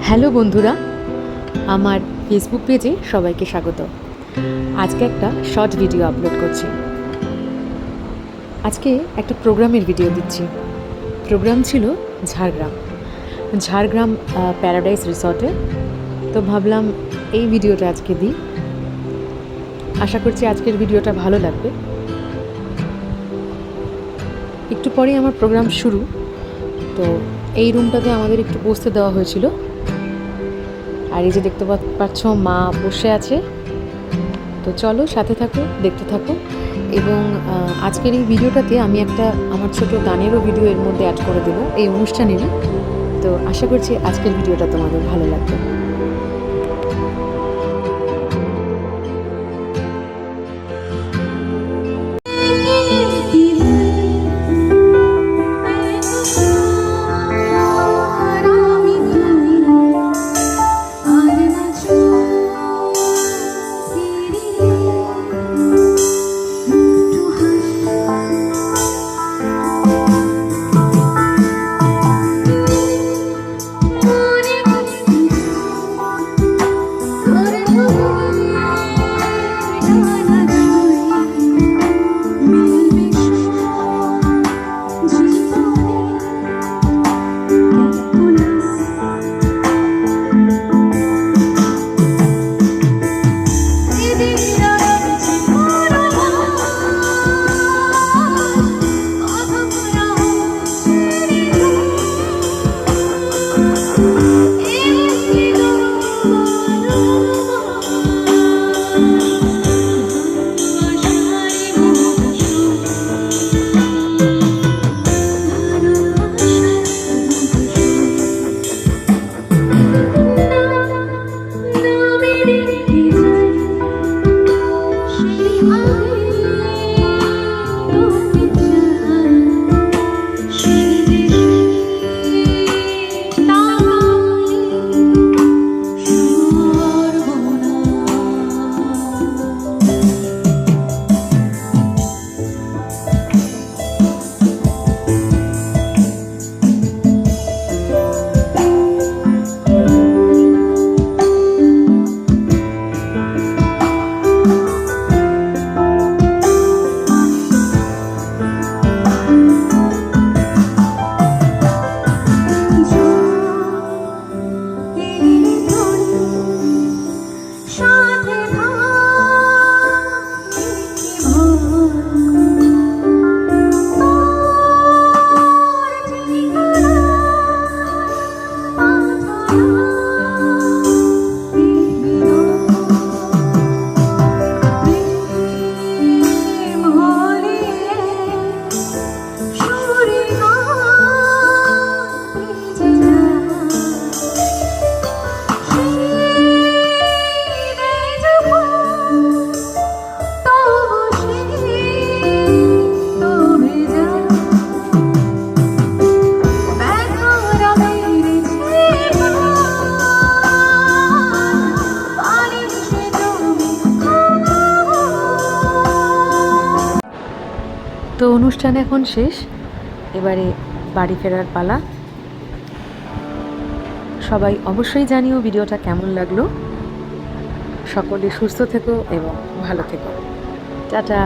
Hello বন্ধুরা, আমার Facebook পেজে সবাইকে স্বাগত। আজকে একটা শর্ট ভিডিও আপলোড করছি। আজকে একটা প্রোগ্রামের ভিডিও দিচ্ছি। প্রোগ্রাম ছিল ঝাড়গ্রাম প্যারাডাইস রিসর্টে। তো ভাবলাম এই ভিডিওটা আজকে দিই। আশা করছি আজকের ভিডিওটা ভালো লাগবে। একটু পরেই আমার প্রোগ্রাম শুরু। তো এই রুমটাতে আমাদের একটু বসতে দেওয়া হয়েছিল। আর এই যে দেখতে পাচ্ছ মা বসে আছে। তো চলো সাথে থাকো, দেখতে থাকো। এবং আজকের এই ভিডিওটাতে আমি একটা আমার ছোট গানেরও ভিডিও এর মধ্যে অ্যাড করে দেবো এই অনুষ্ঠানেরই। তো আশা করছি আজকের ভিডিওটা তোমাদের ভালো লাগবে। তো অনুষ্ঠান এখন শেষ, এবারে বাড়ি ফেরার পালা। সবাই অবশ্যই জানিও ভিডিওটা কেমন লাগলো। সকলে সুস্থ থেকো এবং ভালো থেকো। টাটা।